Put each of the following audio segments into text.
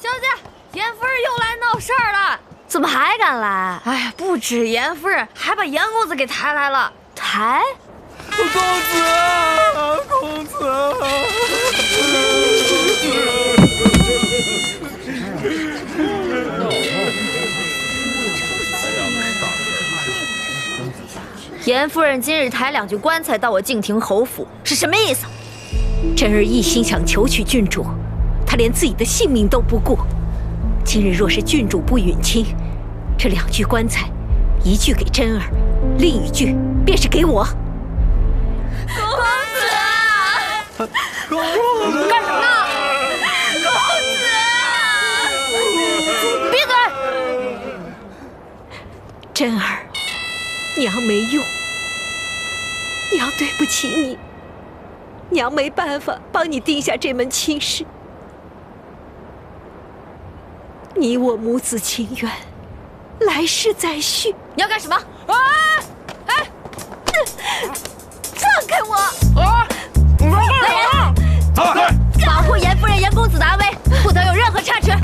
小姐，严夫人又来闹事儿了，怎么还敢来？哎呀，不止严夫人，还把严公子给抬来了。抬？公子啊，公子啊！严夫人今日抬2具棺材到我敬亭侯府，是什么意思？真儿一心想求娶郡主，她连自己的性命都不顾。今日若是郡主不允亲，这2具棺材，1具给真儿，另1具便是给我。公子，公子干什么呢？公子，闭嘴！真儿，娘没用，娘对不起你，娘没办法帮你定下这门亲事。你我母子情缘，来世再续。你要干什么？哎，放开我！保护严夫人、严公子的安危，不得有任何差池。哎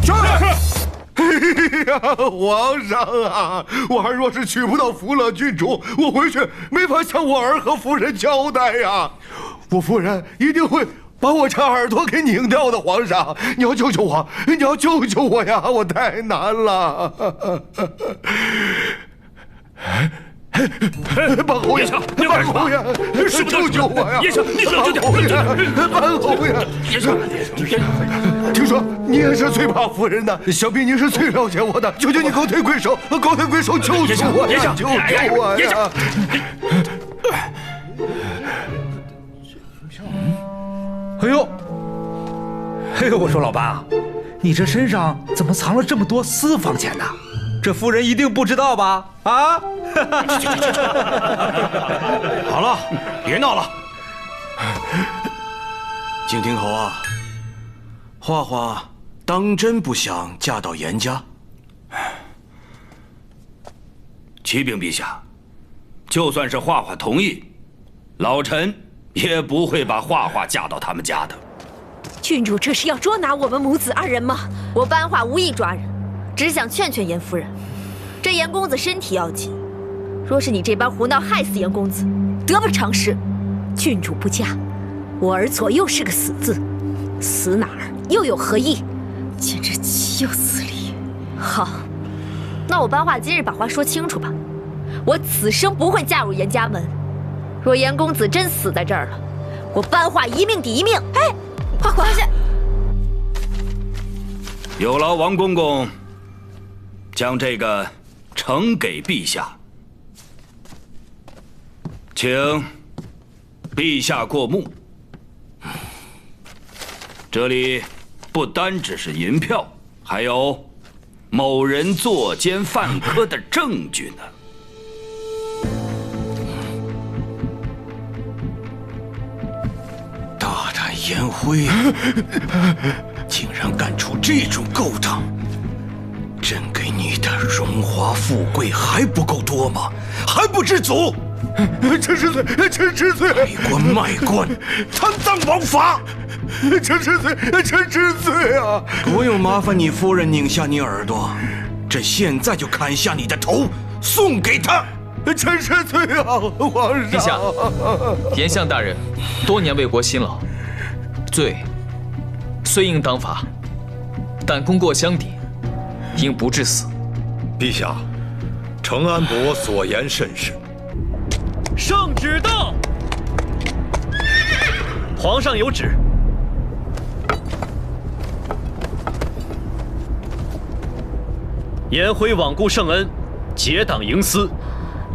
呀，皇上啊，我儿若是娶不到福乐郡主，我回去没法向我儿和夫人交代呀。我夫人一定会把我这耳朵给拧掉的。皇上，你要救救我，你要救救我呀！我太难了。班侯爷，班侯爷，救救我呀！爷上，你冷静点，班侯爷，班侯爷，爷上，听说你也是最怕夫人的，想必你是最了解我的。求求你高抬贵手，高抬贵手，救救我呀！救救我呀！哎呦，我说老八，你这身上怎么藏了这么多私房钱呢？这夫人一定不知道吧？啊！好了，别闹了。敬亭侯啊，画画当真不想嫁到严家？启禀陛下，就算是画画同意，老臣也不会把画画嫁到他们家的。郡主这是要捉拿我们母子2人吗？我班画无意抓人，只想劝劝严夫人，这严公子身体要紧，若是你这般胡闹害死严公子，得不偿失。郡主不嫁，我儿左右是个死字，死哪儿又有何意？简直岂有此理！好，那我班画今日把话说清楚吧，我此生不会嫁入严家门。若严公子真死在这儿了，我班画一命抵一命。哎，画画下。有劳王公公将这个呈给陛下，请陛下过目。这里不单只是银票，还有某人作奸犯科的证据呢。大胆颜辉，竟然干出这种勾当！朕给你的荣华富贵还不够多吗？还不知足？臣知罪，臣知罪！卖官，贪赃枉法！臣知罪，臣知罪啊！不用麻烦你夫人拧下你耳朵，朕现在就砍下你的头，送给他。臣知罪啊，皇上！陛下，严相大人多年为国辛劳，罪虽应当罚，但功过相抵，应不致死。陛下，承安伯所言甚是。圣旨到，皇上有旨。颜辉罔顾圣恩，结党营私，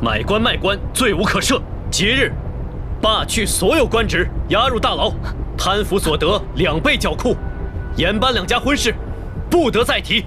买官卖官，罪无可赦。即日罢去所有官职，押入大牢，贪腐所得2倍缴库。严班2家婚事，不得再提。